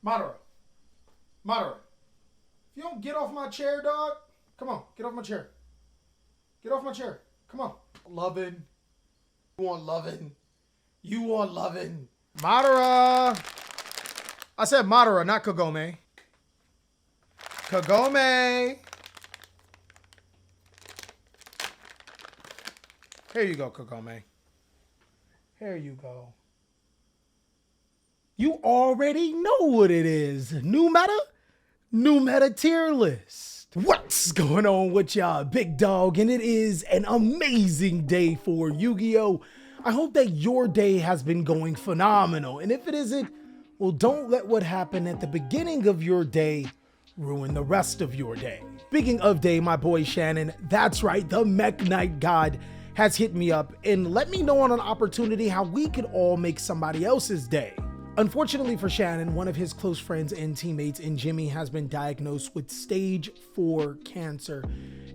Madara. Madara. If you don't get off my chair, dog. Come on, get off my chair. Get off my chair. Come on. Lovin'. You want lovin'. You want lovin'. Madara. I said Madara, not Kagome. Kagome. Here you go, Kagome. Here you go. You already know what it is. New meta tier list. What's going on with y'all, big dog? And it is an amazing day for Yu-Gi-Oh! I hope that your day has been going phenomenal. And if it isn't, well, don't let what happened at the beginning of your day ruin the rest of your day. Speaking of day, my boy Shannon, that's right, the Mech Knight God has hit me up and let me know on an opportunity how we could all make somebody else's day. Unfortunately for Shannon, one of his close friends and teammates in Jimmy has been diagnosed with stage 4 cancer.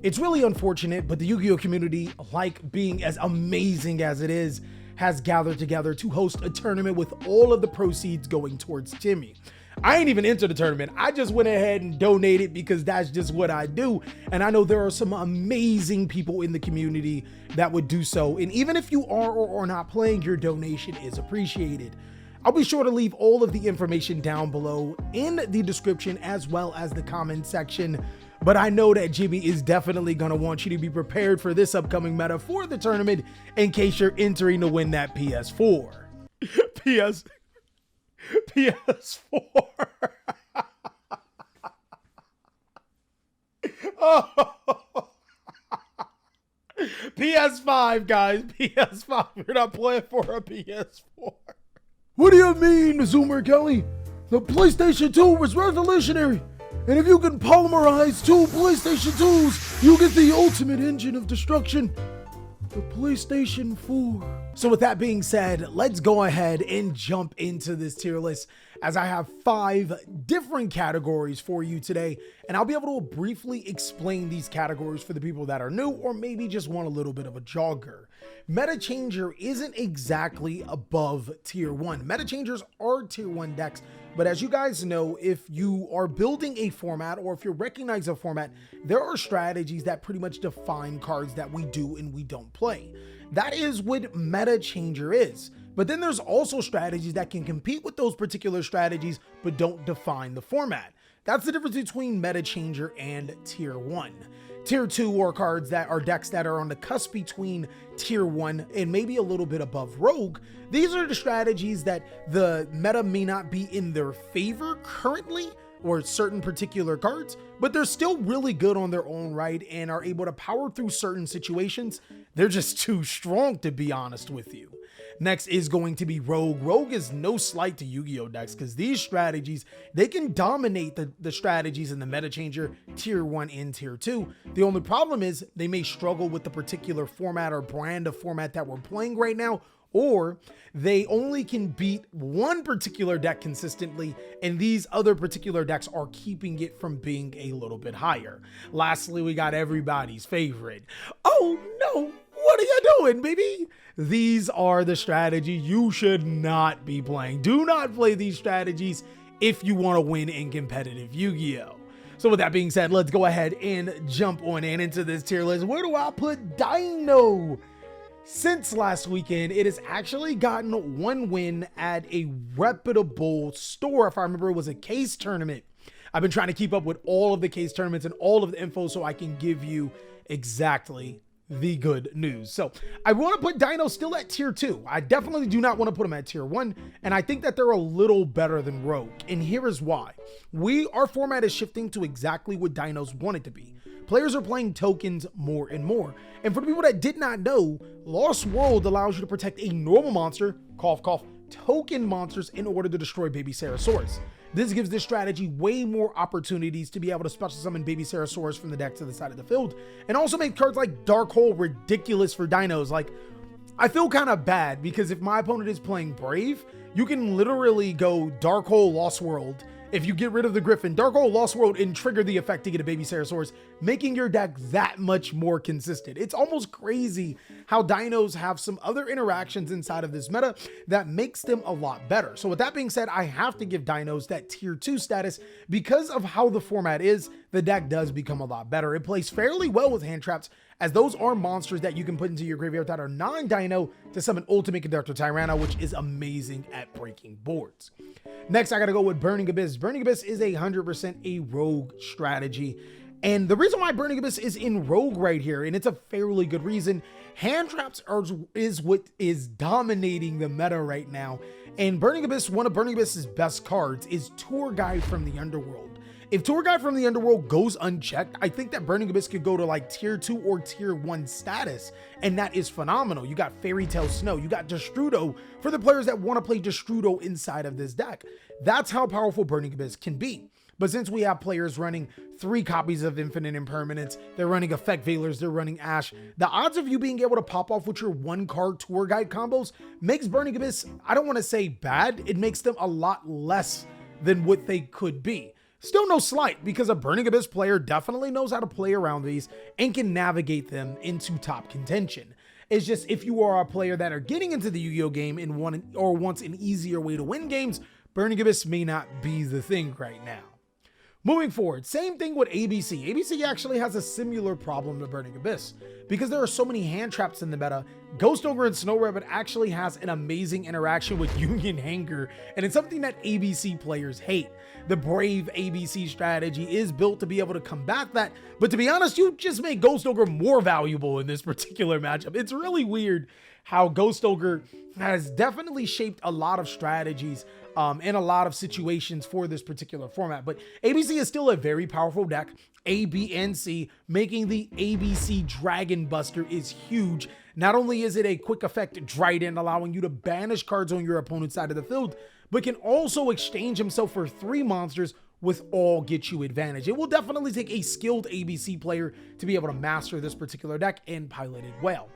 It's really unfortunate, but the Yu-Gi-Oh community, like being as amazing as it is, has gathered together to host a tournament with all of the proceeds going towards Jimmy. I ain't even entered the tournament. I just went ahead and donated because that's just what I do. And I know there are some amazing people in the community that would do so. And even if you are or are not playing, your donation is appreciated. I'll be sure to leave all of the information down below in the description as well as the comment section. But I know that Jimmy is definitely going to want you to be prepared for this upcoming meta for the tournament in case you're entering to win that PS4. PS4. Oh. PS5, guys. PS5. You're not playing for a PS4. What do you mean, Zoomer Kelly? The PlayStation 2 was revolutionary. And if you can polymerize 2 PlayStation 2s, you get the ultimate engine of destruction. The PlayStation 4. So with that being said, let's go ahead and jump into this tier list as I have 5 different categories for you today. And I'll be able to briefly explain these categories for the people that are new or maybe just want a little bit of a jogger. Meta Changer isn't exactly above tier 1. Meta Changers are tier 1 decks, but as you guys know, if you are building a format or if you recognize a format, there are strategies that pretty much define cards that we do and we don't play. That is what Meta Changer is. But then there's also strategies that can compete with those particular strategies, but don't define the format. That's the difference between Meta Changer and tier 1. Tier 2 are cards that are decks that are on the cusp between tier 1 and maybe a little bit above Rogue. These are the strategies that the meta may not be in their favor currently, or certain particular cards, but they're still really good on their own right and are able to power through certain situations. They're just too strong, to be honest with you. Next is going to be Rogue. Rogue is no slight to Yu-Gi-Oh decks because these strategies, they can dominate the strategies in the Meta Changer tier 1 and tier 2. The only problem is they may struggle with the particular format or brand of format that we're playing right now, or they only can beat one particular deck consistently, and these other particular decks are keeping it from being a little bit higher. Lastly, we got everybody's favorite. Oh no, what are you doing, baby? These are the strategies you should not be playing. Do not play these strategies if you want to win in competitive Yu-Gi-Oh! So with that being said, let's go ahead and jump on in into this tier list. Where do I put Dino? Since last weekend, it has actually gotten 1 win at a reputable store. If I remember, it was a case tournament. I've been trying to keep up with all of the case tournaments and all of the info so I can give you exactly the good news. So I want to put Dino still at tier 2. I definitely do not want to put him at tier 1. And I think that they're a little better than Rogue. And here is why. Our format is shifting to exactly what Dinos want it to be. Players are playing tokens more and more. And for the people that did not know, Lost World allows you to protect a normal monster, cough cough, token monsters in order to destroy Baby Sarasaurus. This gives this strategy way more opportunities to be able to special summon Baby Sarasaurus from the deck to the side of the field, and also make cards like Dark Hole ridiculous for Dinos. Like, I feel kind of bad because if my opponent is playing Brave, you can literally go Dark Hole Lost World. If you get rid of the Griffin, Dark Hole Lost World, and trigger the effect to get a baby Ceratosaurus, making your deck that much more consistent. It's almost crazy how dinos have some other interactions inside of this meta that makes them a lot better. So with that being said, I have to give dinos that tier 2 status because of how the format is. The deck does become a lot better. It plays fairly well with hand traps, as those are monsters that you can put into your graveyard that are non-dino to summon Ultimate Conductor Tyranno, which is amazing at breaking boards. Next, I gotta go with Burning Abyss. Burning Abyss is 100% a rogue strategy. And the reason why Burning Abyss is in rogue right here, and it's a fairly good reason, hand traps is what is dominating the meta right now. And Burning Abyss, one of Burning Abyss's best cards is Tour Guide from the Underworld. If Tour Guide from the Underworld goes unchecked, I think that Burning Abyss could go to like tier 2 or tier 1 status, and that is phenomenal. You got Fairy Tale Snow, you got Destrudo for the players that want to play Destrudo inside of this deck. That's how powerful Burning Abyss can be. But since we have players running 3 copies of Infinite Impermanence, they're running Effect Veilers, they're running Ash, the odds of you being able to pop off with your 1-card Tour Guide combos makes Burning Abyss, I don't want to say bad, it makes them a lot less than what they could be. Still no slight, because a Burning Abyss player definitely knows how to play around these and can navigate them into top contention. It's just if you are a player that are getting into the Yu-Gi-Oh game and wants an easier way to win games, Burning Abyss may not be the thing right now. Moving forward, same thing with ABC. ABC actually has a similar problem to Burning Abyss. Because there are so many hand traps in the meta, Ghost Ogre and Snow Rabbit actually has an amazing interaction with Union Hanger, and it's something that ABC players hate. The Brave ABC strategy is built to be able to combat that, but to be honest, you just make Ghost Ogre more valuable in this particular matchup. It's really weird how Ghost Ogre has definitely shaped a lot of strategies in a lot of situations for this particular format, but ABC is still a very powerful deck. A, B, and C, making the ABC Dragon Buster is huge. Not only is it a quick effect Drytron, allowing you to banish cards on your opponent's side of the field, but can also exchange himself for 3 monsters with all get you advantage. It will definitely take a skilled ABC player to be able to master this particular deck and pilot it well.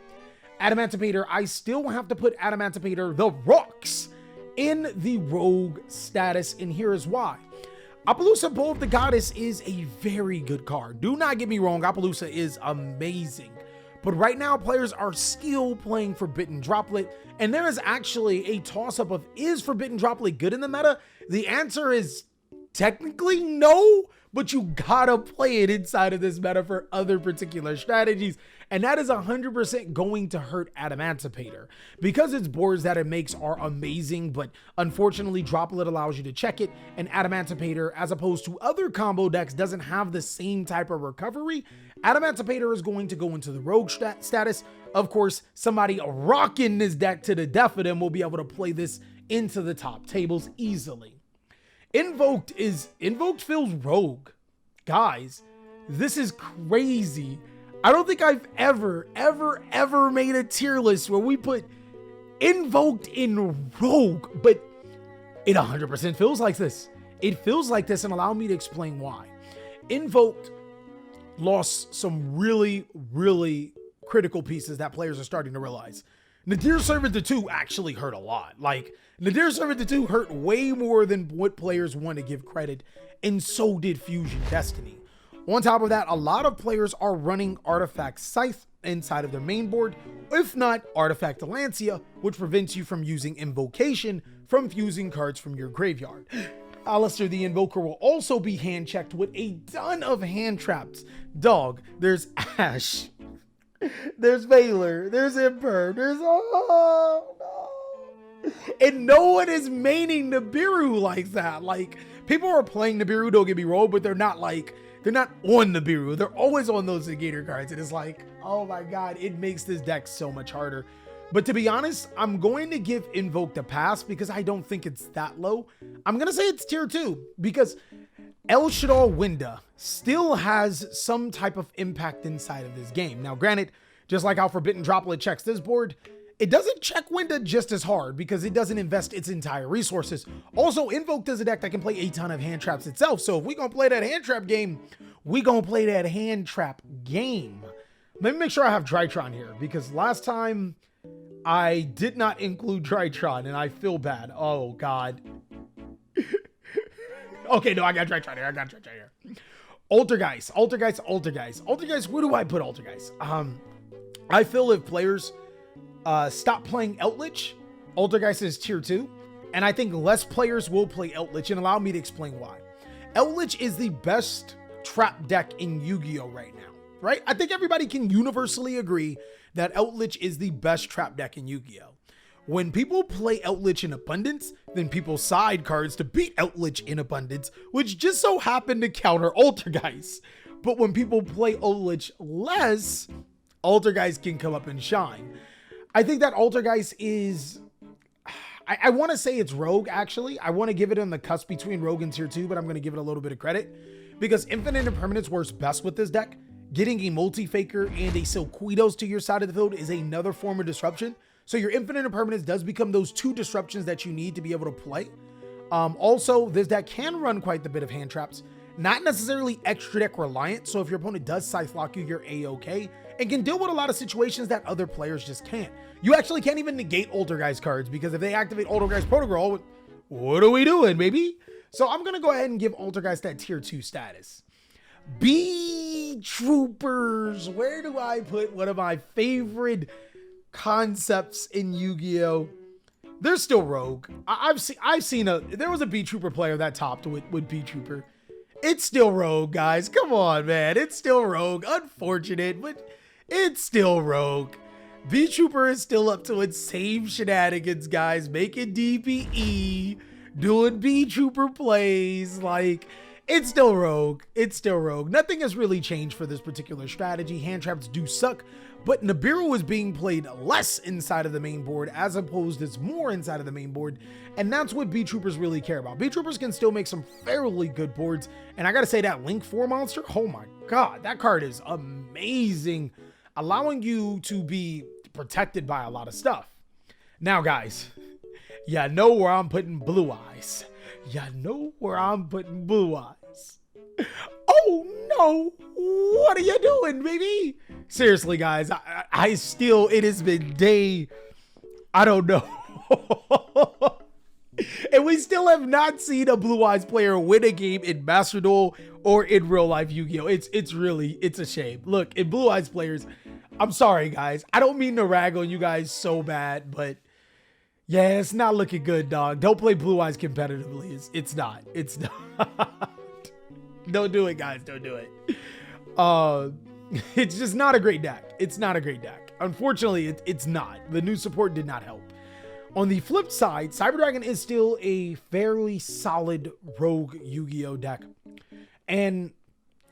Adamantipator, I still have to put Adamantipator the Rocks in the rogue status, and here is why. Appaloosa Bowl of the Goddess is a very good card. Do not get me wrong, Appaloosa is amazing. But right now, players are still playing Forbidden Droplet, and there is actually a toss-up of, is Forbidden Droplet good in the meta? The answer is technically no, but you gotta play it inside of this meta for other particular strategies, and that is 100% going to hurt Adamantipator. Because its boards that it makes are amazing, but unfortunately Droplet allows you to check it, and Adamantipator, as opposed to other combo decks, doesn't have the same type of recovery. Adamantipator is going to go into the rogue status. Of course, somebody rocking this deck to the death of them will be able to play this into the top tables easily. Invoked feels rogue. Guys, this is crazy. I don't think I've ever made a tier list where we put Invoked in rogue, but it 100% feels like this. It feels like this, and allow me to explain why. Invoked lost some really critical pieces that players are starting to realize. Nadir Servitor 2 actually hurt a lot. Like, Nadir Servitor 2 hurt way more than what players want to give credit, and so did Fusion Destiny. On top of that, a lot of players are running Artifact Scythe inside of their main board, if not Artifact Lancia, which prevents you from using Invocation from fusing cards from your graveyard. Alistair the Invoker will also be hand checked with a ton of hand traps. Dog, there's Ash, there's Veiler, there's Imper, there's oh no. And no one is maining Nibiru like that. Like, people are playing Nibiru, don't get me wrong, but they're not on Nibiru. They're always on those Negator cards. And it's like, oh my god, it makes this deck so much harder. But to be honest, I'm going to give Invoked a pass because I don't think it's that low. I'm going to say it's tier 2 because El Shaddai Winda still has some type of impact inside of this game. Now, granted, just like how Forbidden Droplet checks this board, it doesn't check Winda just as hard because it doesn't invest its entire resources. Also, Invoked is a deck that can play a ton of hand traps itself. So if we're going to play that hand trap game, we're going to play that hand trap game. Let me make sure I have Drytron here because last time I did not include Drytron, and I feel bad. Oh, God. Okay, no, I got Drytron here. Altergeist. Where do I put Altergeist? I feel if players stop playing Eldritch, Altergeist is tier 2, and I think less players will play Eldritch, and allow me to explain why. Eldritch is the best trap deck in Yu-Gi-Oh right now, right? I think everybody can universally agree that Eldritch is the best trap deck in Yu-Gi-Oh. When people play Eldritch in abundance, then people side cards to beat Eldritch in abundance, which just so happen to counter Altergeist. But when people play Eldritch less, Altergeist can come up and shine. I think that Altergeist is... I want to say it's Rogue, actually. I want to give it on the cusp between Rogue and tier 2, but I'm going to give it a little bit of credit. Because Infinite Impermanence works best with this deck. Getting a Multi-Faker and a Silquitos to your side of the field is another form of disruption. So your Infinite Impermanence does become those 2 disruptions that you need to be able to play. Also, this deck can run quite a bit of hand traps. Not necessarily extra deck reliant, so if your opponent does Scythe Lock you, you're A-okay. And can deal with a lot of situations that other players just can't. You actually can't even negate Altergeist cards, because if they activate Altergeist Protocol, what are we doing, baby? So I'm going to go ahead and give Altergeist that tier 2 status. B Troopers. Where do I put one of my favorite concepts in Yu-Gi-Oh? They're still Rogue. I've seen there was a B Trooper player that topped with B Trooper. It's still Rogue, guys. Come on, man. It's still Rogue. Unfortunate, but it's still Rogue. B Trooper is still up to its same shenanigans, guys. Making DPE, doing B Trooper plays. Like, it's still Rogue. It's still Rogue. Nothing has really changed for this particular strategy. Hand traps do suck, but Nibiru is being played less inside of the main board as opposed to more inside of the main board. And that's what B Troopers really care about. B Troopers can still make some fairly good boards. And I gotta say, that Link 4 monster, oh my God, that card is amazing, allowing you to be protected by a lot of stuff. Now, guys, you know where I'm putting Blue Eyes. You know where I'm putting Blue Eyes. Oh no, what are you doing, baby? Seriously, guys, I still, it has been day, I don't know. And we still have not seen a Blue Eyes player win a game in Master Duel or in real life Yu-Gi-Oh! It's a shame. Look, in Blue Eyes players, I'm sorry, guys. I don't mean to rag on you guys so bad, but yeah, it's not looking good, dog. Don't play Blue Eyes competitively. It's not. Don't do it, guys. Don't do it. It's just not a great deck. It's not a great deck. Unfortunately, it's not. The new support did not help. On the flip side, Cyber Dragon is still a fairly solid rogue Yu-Gi-Oh deck. And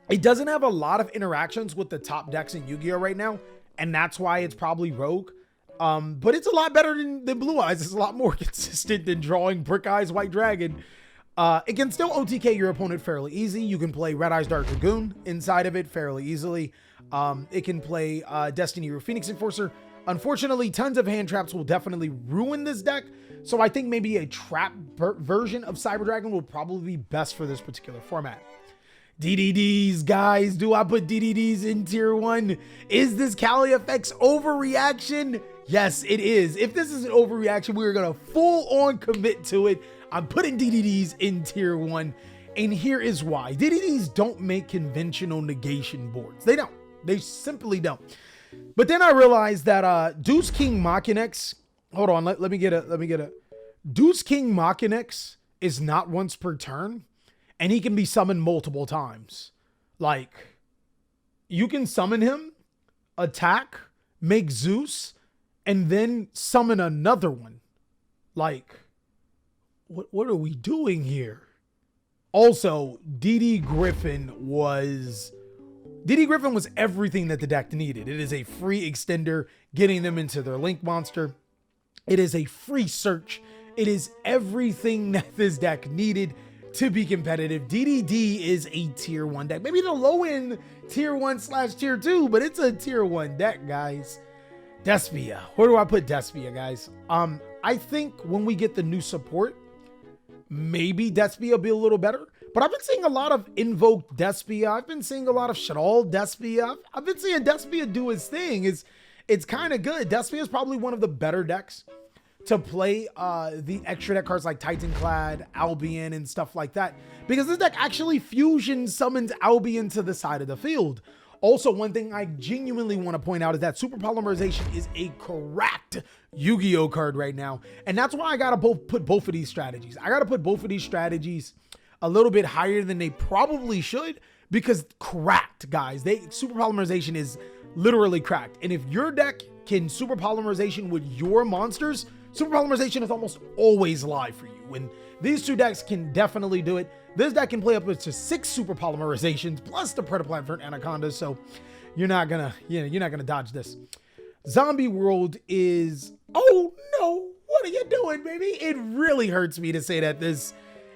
it doesn't have a lot of interactions with the top decks in Yu-Gi-Oh right now, and that's why it's probably rogue. But it's a lot better than Blue Eyes. It's a lot more consistent than drawing Brick Eyes White Dragon. It can still OTK your opponent fairly easy. You can play Red Eyes Dark Dragoon inside of it fairly easily. It can play Destiny or Phoenix Enforcer. Unfortunately, tons of hand traps will definitely ruin this deck. So I think maybe a trap version of Cyber Dragon will probably be best for this particular format. DDDs, guys. Do I put DDDs in tier 1? Is this TheCaliEffect's overreaction? Yes, it is. If this is an overreaction, we're going to full on commit to it. I'm putting DDDs in tier 1. And here is why. DDDs don't make conventional negation boards. They don't. They simply don't. But then I realized that Deuce King Machinex, hold on, let me get a Deuce King Machinex is not once per turn, and he can be summoned multiple times. Like, you can summon him, attack, make Zeus, and then summon another one. Like, what are we doing here? Also, DD Griffin was everything that the deck needed. It is a free extender, getting them into their Link monster. It is a free search. It is everything that this deck needed to be competitive. DDD is a tier 1 deck. Maybe the low end tier 1/tier 2, but it's a tier 1 deck, guys. Despia. Where do I put Despia, guys? I think when we get the new support, maybe Despia will be a little better. But I've been seeing a lot of invoked Despia. I've been seeing a lot of Shadal Despia. I've been seeing Despia do his thing. Is it's kind of good. Despia is probably one of the better decks to play the extra deck cards like Titanclad, Albion, and stuff like that, because this deck actually fusion summons Albion to the side of the field. Also, one thing I genuinely want to point out is that Super Polymerization is a cracked Yu-Gi-Oh card right now, and that's why I gotta put both of these strategies. I gotta put both of these strategies a little bit higher than they probably should, because cracked, guys. Super Polymerization is literally cracked, and if your deck can Super Polymerization with your monsters, Super Polymerization is almost always live for you, and these two decks can definitely do it. This deck can play up to 6 Super Polymerizations plus the Predaplant for an Anaconda, so you're not gonna dodge this. Zombie World is, oh no, what are you doing, baby? It really hurts me to say that this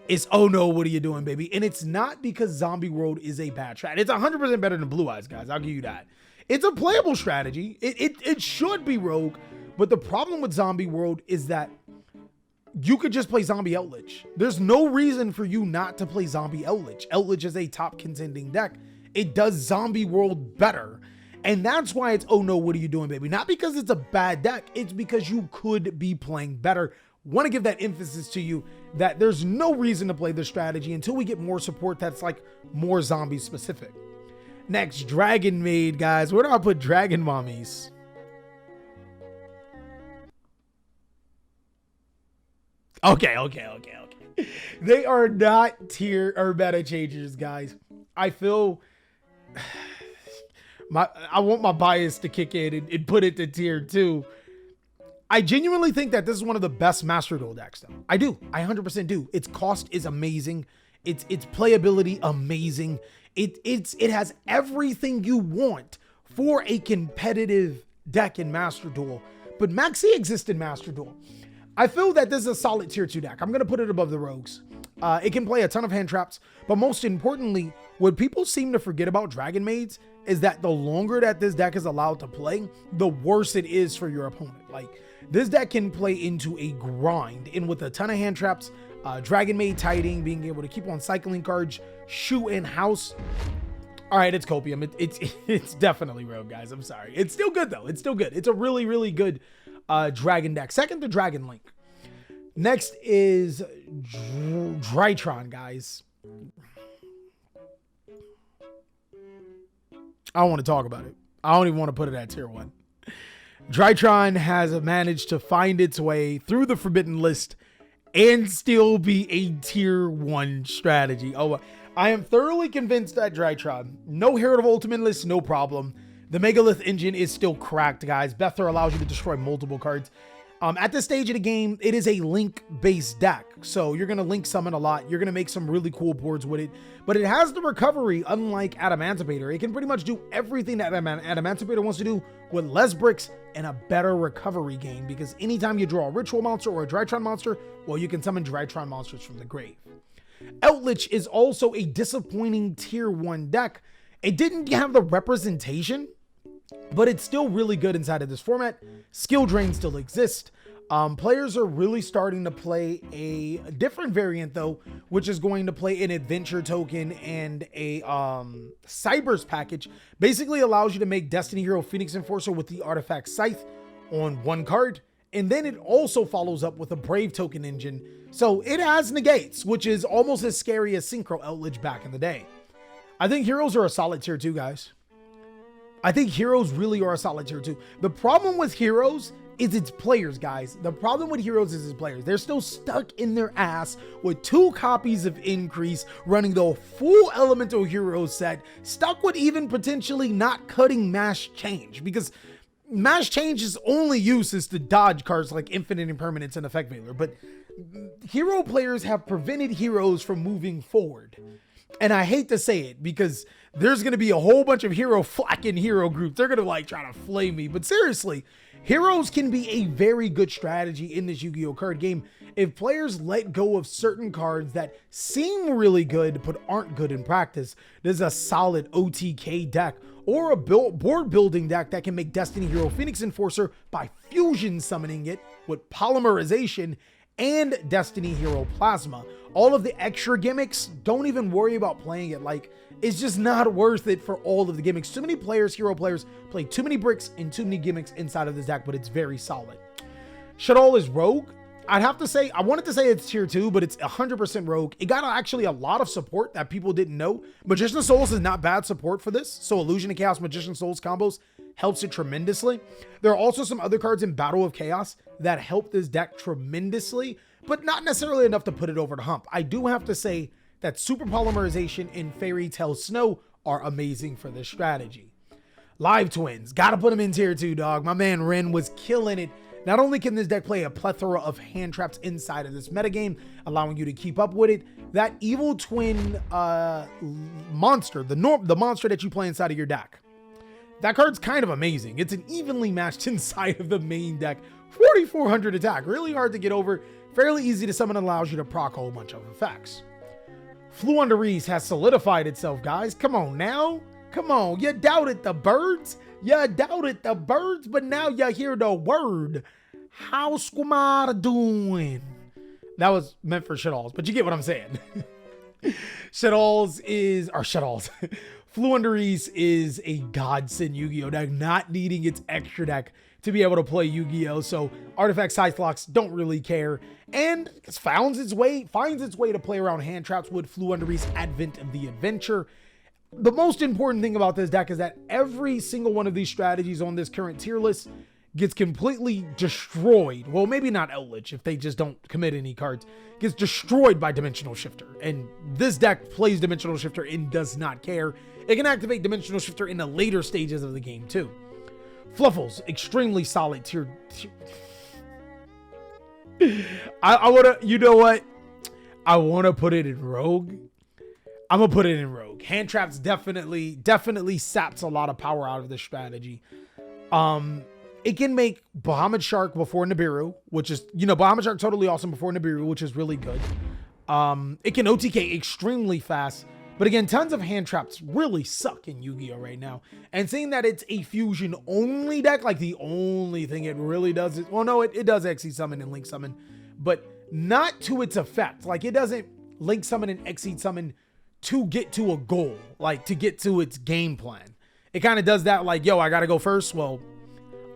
is, oh no, what are you doing, baby? And it's not because Zombie World is a bad strat. It's 100% better than Blue Eyes, guys. I'll give you that. It's a playable strategy. It should be rogue, but the problem with Zombie World is that you could just play Zombie Outlich. There's no reason for you not to play Zombie Outlich. Outlich is a top contending deck. It does Zombie World better. And that's why it's, oh no, what are you doing, baby? Not because it's a bad deck. It's because you could be playing better. Want to give that emphasis to you that there's no reason to play this strategy until we get more support that's like more zombie specific. Next, Dragon Maid, guys. Where do I put Dragon Mommies? Okay. They are not tier or meta changers, guys. I feel I want my bias to kick in and put it to tier 2. I genuinely think that this is one of the best Master Duel decks, though. I do. I 100% do. Its cost is amazing. Its playability amazing. It has everything you want for a competitive deck in Master Duel. But Maxi exists in Master Duel. I feel that this is a solid tier 2 deck. I'm going to put it above the Rogues. It can play a ton of hand traps, but most importantly, what people seem to forget about Dragon Maids is that the longer that this deck is allowed to play, the worse it is for your opponent. Like, this deck can play into a grind, and with a ton of hand traps, Dragon Maid Tiding, being able to keep on cycling cards, shoe in house. All right, it's Copium. It's definitely Rogue, guys. I'm sorry. It's still good, though. It's still good. It's a really, really good Dragon deck. Second to Dragon Link. Next is Drytron, guys. I don't want to talk about it. I don't even want to put it at tier 1. Drytron has managed to find its way through the Forbidden List and still be a tier 1 strategy. Oh, I am thoroughly convinced that Drytron, no Herald of Ultimate List, no problem. The Megalith engine is still cracked, guys. Bethor allows you to destroy multiple cards. At this stage of the game, it is a link-based deck, so you're going to link summon a lot. You're going to make some really cool boards with it, but it has the recovery, unlike Adamantipator. It can pretty much do everything that Adamantipator wants to do with less bricks and a better recovery gain, because anytime you draw a Ritual monster or a Drytron monster, well, you can summon Drytron monsters from the grave. Outlich is also a disappointing tier 1 deck. It didn't have the representation, but it's still really good inside of this format. Skill drain still exists. Players are really starting to play a different variant, though, which is going to play an adventure token and a Cybers package. Basically allows you to make Destiny Hero Phoenix Enforcer with the artifact Scythe on 1 card. And then it also follows up with a Brave token engine. So it has negates, which is almost as scary as Synchro Outlich back in the day. I think heroes are a solid tier 2, guys. I think heroes really are a solid tier 2. The problem with heroes is its players, guys. The problem with heroes is its players. They're still stuck in their ass with 2 copies of Increase, running the full Elemental Hero set, stuck with even potentially not cutting Mash Change, because Mash Change's only use is to dodge cards like Infinite Impermanence and Effect Veiler, but hero players have prevented heroes from moving forward. And I hate to say it, because there's going to be a whole bunch of flacking hero groups. They're going to like try to flame me. But seriously, heroes can be a very good strategy in this Yu-Gi-Oh card game if players let go of certain cards that seem really good but aren't good in practice. There's a solid OTK deck or a board building deck that can make Destiny Hero Phoenix Enforcer by fusion summoning it with Polymerization and Destiny Hero Plasma. All of the extra gimmicks, don't even worry about playing it. Like, it's just not worth it for all of the gimmicks. Too many players, hero players, play too many bricks and too many gimmicks inside of this deck, but it's very solid. Shadol is Rogue. I'd have to say, I wanted to say it's tier 2, but it's 100% Rogue. It got actually a lot of support that people didn't know. Magician of Souls is not bad support for this. So Illusion of Chaos, Magician of Souls combos helps it tremendously. There are also some other cards in Battle of Chaos that help this deck tremendously, but not necessarily enough to put it over the hump. I do have to say that Super Polymerization and Fairy Tale Snow are amazing for this strategy. Live Twins, gotta put them in tier 2, dog. My man Ren was killing it. Not only can this deck play a plethora of hand traps inside of this metagame, allowing you to keep up with it, that Evil Twin monster, the monster that you play inside of your deck, that card's kind of amazing. It's an evenly matched inside of the main deck. 4,400 attack, really hard to get over, fairly easy to summon, and allows you to proc a whole bunch of effects. Fluundereeze has solidified itself, guys. Come on now. Come on. You doubted the birds. You doubted the birds, but now you hear the word. How's Squamata doing? That was meant for Shadows, but you get what I'm saying. Shadows is, or Shadows. Fluundereeze is a godsend Yu-Gi-Oh deck, not needing its extra deck to be able to play Yu-Gi-Oh. So Artifact Cyclops don't really care, and finds its way to play around hand traps with Fluundereeze Advent of the Adventure. The most important thing about this deck is that every single one of these strategies on this current tier list gets completely destroyed. Well, maybe not Eldritch if they just don't commit any cards. Gets destroyed by Dimensional Shifter. And this deck plays Dimensional Shifter and does not care. It can activate Dimensional Shifter in the later stages of the game too. Fluffles, extremely solid tier. I wanna, you know what? I wanna put it in Rogue. I'm gonna put it in Rogue. Hand traps definitely saps a lot of power out of this strategy. It can make Bahamut Shark before Nibiru, which is, you know, Bahamut Shark totally awesome before Nibiru, which is really good. It can OTK extremely fast, but again, tons of hand traps really suck in Yu-Gi-Oh right now. And seeing that it's a fusion only deck, like the only thing it really does is, well, no, it does Xe summon and Link summon, but not to its effect. Like, it doesn't Link summon and Xe summon to get to a goal, like to get to its game plan. It kind of does that, like, yo, I gotta go first. Well,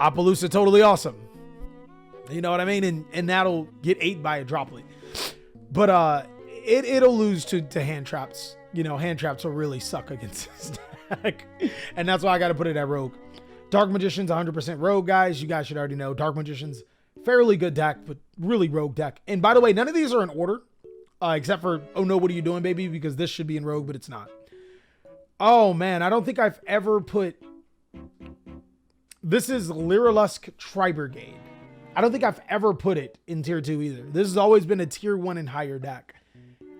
Appaloosa totally awesome. You know what I mean? And that'll get ate by a droplet. But it'll lose to hand traps. You know, hand traps will really suck against this deck. And that's why I gotta put it at Rogue. Dark Magician's 100% Rogue, guys. You guys should already know. Dark Magician's fairly good deck, but really Rogue deck. And by the way, none of these are in order. Except for, oh no, what are you doing, baby? Because this should be in Rogue, but it's not. Oh man, I don't think I've ever put... This is Lyrilusk Tri-brigade. I don't think I've ever put it in tier 2 either. This has always been a tier 1 and higher deck.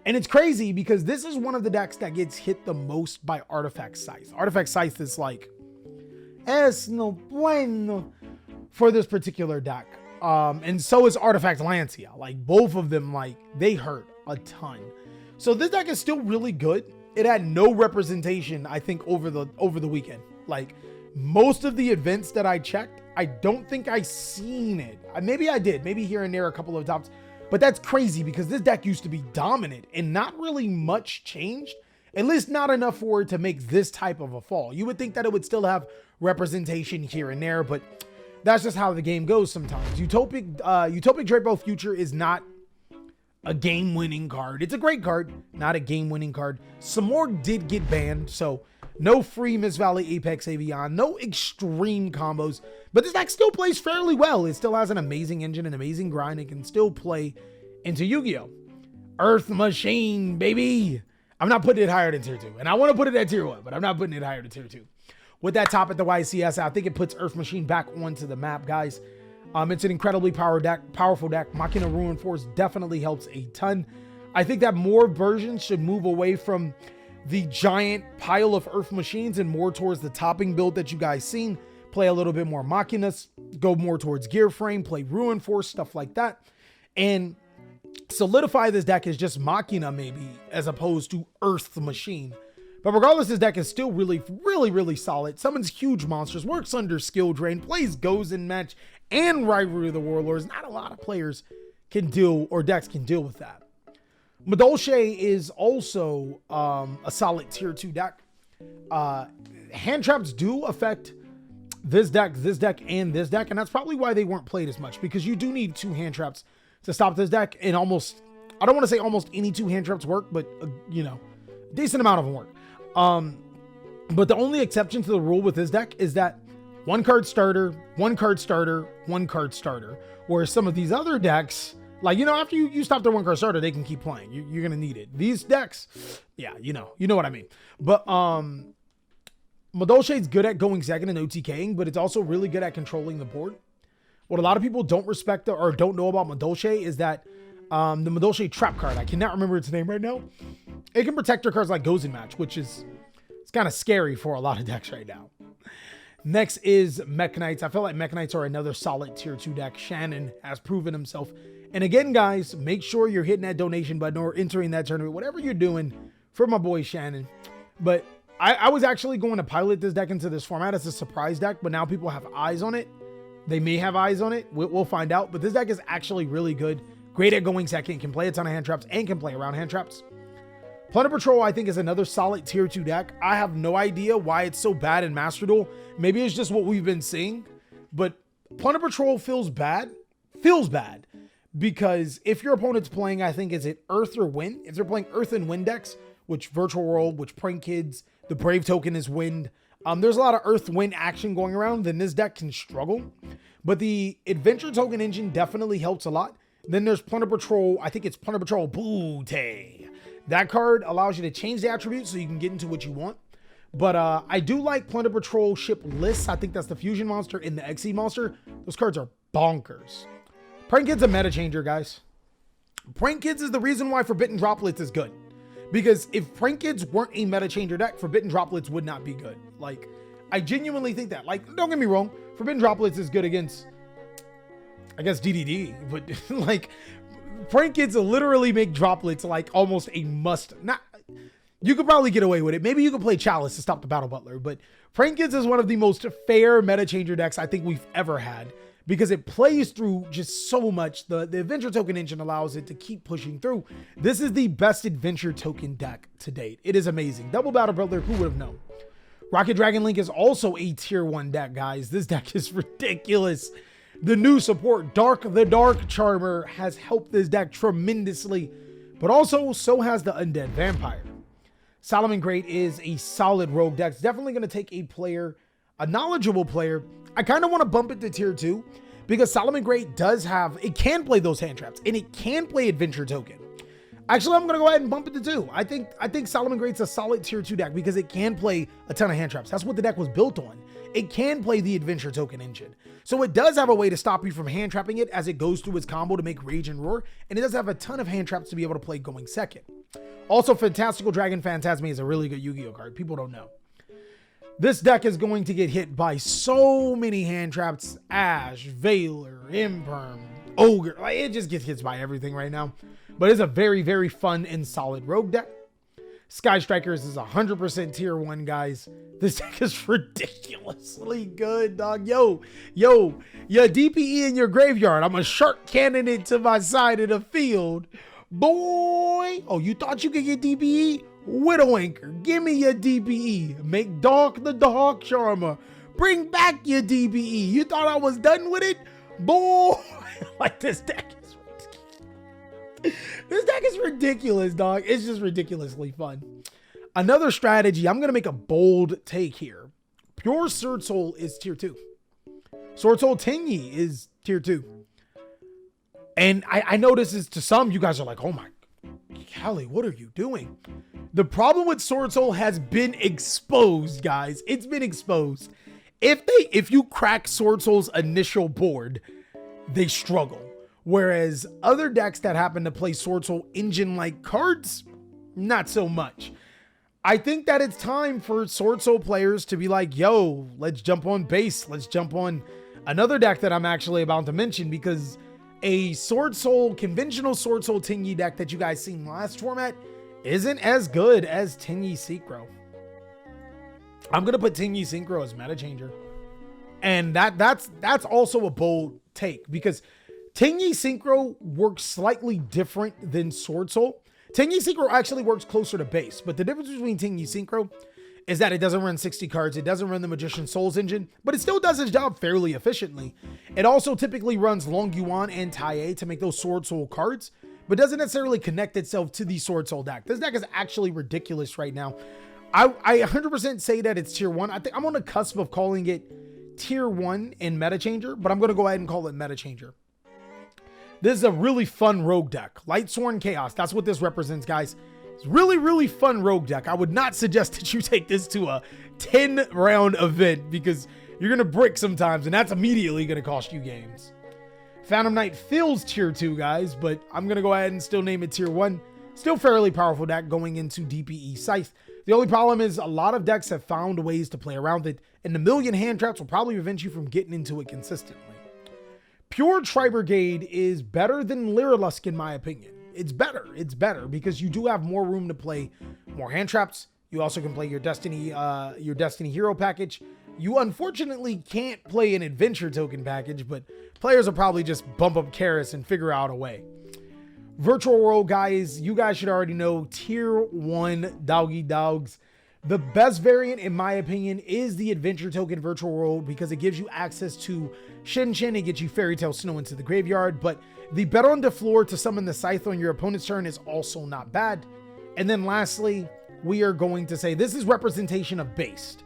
And it's crazy because this is one of the decks that gets hit the most by Artifact Scythe. Artifact Scythe is like, es no bueno for this particular deck. And so is Artifact Lancia. Like, both of them, like, they hurt a ton. So this deck is still really good. It had no representation, I think, over the weekend. Like, most of the events that I checked, I don't think I seen it. Maybe I did, maybe here and there a couple of times, but that's crazy because this deck used to be dominant and not really much changed, at least not enough for it to make this type of a fall. You would think that it would still have representation here and there, but that's just how the game goes sometimes. Utopic Drapo Future is not a game-winning card. It's a great card, not a game-winning card. Samorg did get banned, so no free Miss Valley Apex Avion, no extreme combos, but this deck still plays fairly well. It still has an amazing engine, an amazing grind. It can still play into Yu-Gi-Oh! Earth Machine, baby! I'm not putting it higher than tier 2, and I want to put it at tier 1, but I'm not putting it higher than tier 2. With that top at the YCS, I think it puts Earth Machine back onto the map, guys. It's an incredibly powerful deck. Machina Ruin Force definitely helps a ton. I think that more versions should move away from the giant pile of Earth Machines and more towards the topping build that you guys seen. Play a little bit more Machinas, go more towards Gear Frame, play Ruin Force, stuff like that. And solidify this deck as just Machina maybe, as opposed to Earth Machine. But regardless, this deck is still really solid. Summons huge monsters, works under skill drain, plays Goes in Match and Rivalry of the Warlords. Not a lot of players can deal, or decks can deal with that. Madolche is also a solid tier 2 deck. Hand traps do affect this deck, and this deck, and that's probably why they weren't played as much, because you do need 2 hand traps to stop this deck, and almost, I don't want to say almost any 2 hand traps work, but you know, a decent amount of them work. But the only exception to the rule with this deck is that 1 card starter, 1 card starter, 1 card starter, whereas some of these other decks, like, you know, after you stop their 1 card starter, they can keep playing. You're going to need it. These decks, yeah, you know what I mean. But Madolche's good at going second and OTKing, but it's also really good at controlling the board. What a lot of people don't respect or don't know about Madolche is that the Madolche trap card, I cannot remember its name right now. It can protect your cards like Goes in Match, which is, it's kind of scary for a lot of decks right now. Next is Mech Knights. I feel like Mech Knights are another solid tier 2 deck. Shannon has proven himself. And again, guys, make sure you're hitting that donation button or entering that tournament, whatever you're doing for my boy Shannon. But I was actually going to pilot this deck into this format as a surprise deck, but now people have eyes on it. They may have eyes on it. We'll find out. But this deck is actually really good. Great at going second, can play a ton of hand traps, and can play around hand traps. Plunder Patrol, I think, is another solid tier 2 deck. I have no idea why it's so bad in Master Duel. Maybe it's just what we've been seeing. But Plunder Patrol feels bad. Because if your opponent's playing, I think, is it Earth or Wind? If they're playing Earth and Wind decks, which Virtual World, which Prank Kids, the Brave token is Wind. There's a lot of Earth Wind action going around, then this deck can struggle. But the Adventure token engine definitely helps a lot. Then there's Plunder Patrol. I think it's Plunder Patrol Booty. That card allows you to change the attributes so you can get into what you want. But I do like Plunder Patrol ship lists. I think that's the Fusion monster and the XE monster. Those cards are bonkers. Prank Kid's a meta changer, guys. Prank Kids is the reason why Forbidden Droplets is good. Because if Prank Kids weren't a meta changer deck, Forbidden Droplets would not be good. Like, I genuinely think that. Like, don't get me wrong. Forbidden Droplets is good against, I guess, DDD. But, like, Prank Kids literally make Droplets, like, almost a must. Not, you could probably get away with it. Maybe you could play Chalice to stop the Battle Butler. But Prank Kids is one of the most fair meta changer decks I think we've ever had. Because it plays through just so much. The Adventure token engine allows it to keep pushing through. This is the best Adventure token deck to date. It is amazing. Double Battle Butler, who would have known? Rocket Dragon Link is also a tier 1 deck, guys. This deck is ridiculous. The new support, the Dark Charmer, has helped this deck tremendously. But also, so has the Undead Vampire. Solomon Great is a solid rogue deck. It's definitely going to take a player, a knowledgeable player. I kind of want to bump it to tier 2 because Solomon Great does have, it can play those hand traps and it can play Adventure token. Actually, I'm going to go ahead and bump it to 2. I think Solomon Great's a solid tier 2 deck because it can play a ton of hand traps. That's what the deck was built on. It can play the Adventure token engine. So it does have a way to stop you from hand trapping it as it goes through its combo to make Rage and Roar. And it does have a ton of hand traps to be able to play going second. Also, Fantastical Dragon Phantasme is a really good Yu-Gi-Oh card. People don't know. This deck is going to get hit by so many hand traps. Ash, Veiler, Imperm, Ogre. Like, it just gets hit by everything right now. But it's a very, very fun and solid rogue deck. Sky Strikers is 100% tier 1, guys. This deck is ridiculously good, dog. Yo, your DPE in your graveyard. I'm a shark cannon it to my side of the field. Boy. Oh, you thought you could get DPE? Widow Anchor, give me your DPE. Make Dark the Dark Charmer. Bring back your DPE. You thought I was done with it? Boy, like this deck is ridiculous. This deck is ridiculous, dog. It's just ridiculously fun. Another strategy, I'm going to make a bold take here. Pure Sword Soul is tier 2. Sword Soul Tingy is tier 2. And I know this is, to some, you guys are like, oh my, Callie, what are you doing? The problem with Sword Soul has been exposed, guys. It's been exposed. If you crack Sword Soul's initial board, they struggle. Whereas other decks that happen to play Sword Soul engine-like cards, not so much. I think that it's time for Sword Soul players to be like, yo, let's jump on base. Let's jump on another deck that I'm actually about to mention, because a Sword Soul, conventional Sword Soul Tingy deck that you guys seen last format isn't as good as Tingy Synchro. I'm going to put Tingy Synchro as meta changer. And that's also a bold take, because Tingyi Synchro works slightly different than Sword Soul. Tingyi Synchro actually works closer to base, but the difference between Tingyi Synchro is that it doesn't run 60 cards, it doesn't run the Magician Souls engine, but it still does its job fairly efficiently. It also typically runs Long Yuan and Tai to make those Sword Soul cards, but doesn't necessarily connect itself to the Sword Soul deck. This deck is actually ridiculous right now. I 100% say that it's tier 1. I think I'm on the cusp of calling it tier 1 in Meta Changer, but I'm going to go ahead and call it Meta Changer. This is a really fun rogue deck. Lightsworn Chaos, that's what this represents, guys. It's really fun rogue deck. I would not suggest that you take this to a 10-round event because you're going to brick sometimes, and that's immediately going to cost you games. Phantom Knight feels tier 2, guys, but I'm going to go ahead and still name it tier 1. Still fairly powerful deck going into DPE Scythe. The only problem is a lot of decks have found ways to play around it, and the million hand traps will probably prevent you from getting into it consistently. Pure Tri-brigade is better than Lyrilusk in my opinion. It's better because you do have more room to play more hand traps. You also can play your Destiny hero package. You unfortunately can't play an adventure token package, but players will probably just bump up Karis and figure out a way. Virtual World, guys, you guys should already know tier 1 doggy dogs. The best variant, in my opinion, is the adventure token Virtual World because it gives you access to Shin Shin and gets you Fairy Tale Snow into the graveyard. But the bet on the floor to summon the Scythe on your opponent's turn is also not bad. And then lastly, we are going to say this is representation of based.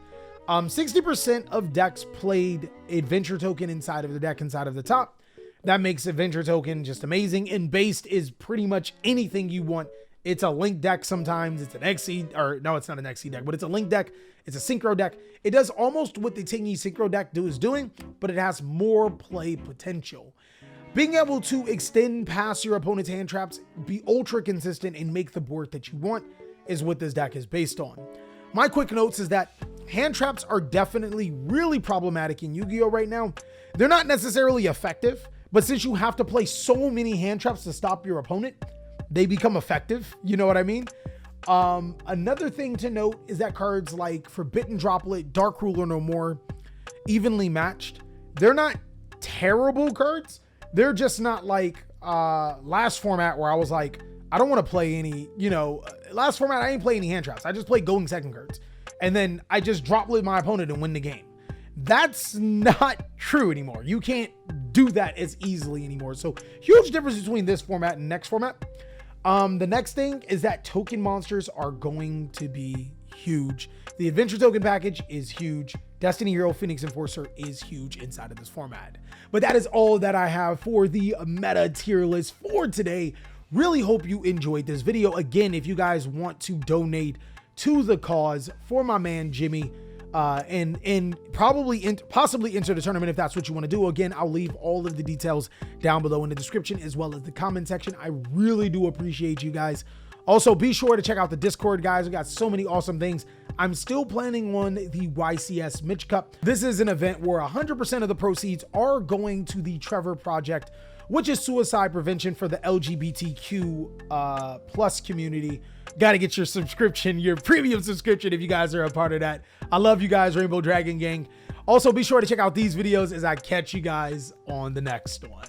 60% of decks played adventure token inside of the deck, inside of the top. That makes adventure token just amazing. And based is pretty much anything you want. It's a link deck sometimes, it's an XE, or no, it's not an XE deck, but it's a link deck, it's a synchro deck. It does almost what the Tingyi synchro deck is doing, but it has more play potential. Being able to extend past your opponent's hand traps, be ultra consistent, and make the board that you want is what this deck is based on. My quick notes is that hand traps are definitely really problematic in Yu-Gi-Oh! Right now. They're not necessarily effective, but since you have to play so many hand traps to stop your opponent, they become effective. You know what I mean? Another thing to note is that cards like Forbidden Droplet, Dark Ruler No More, Evenly Matched, they're not terrible cards. They're just not like last format where I was like, I don't want to play any, last format, I ain't play any hand traps. I just play going second cards. And then I just droplet my opponent and win the game. That's not true anymore. You can't do that as easily anymore. So huge difference between this format and next format. The next thing is that token monsters are going to be huge. The adventure token package is huge. Destiny Hero Phoenix Enforcer is huge inside of this format. But that is all that I have for the meta tier list for today. Really hope you enjoyed this video. Again, if you guys want to donate to the cause for my man Jimmy, and possibly enter the tournament if that's what you want to do. Again, I'll leave all of the details down below in the description as well as the comment section. I really do appreciate you guys. Also, be sure to check out the Discord, guys. We got so many awesome things. I'm still planning on the YCS Mitch Cup. This is an event where 100% of the proceeds are going to the Trevor Project, which is suicide prevention for the LGBTQ plus community. Got to get your subscription, your premium subscription if you guys are a part of that. I love you guys, Rainbow Dragon Gang. Also, be sure to check out these videos as I catch you guys on the next one.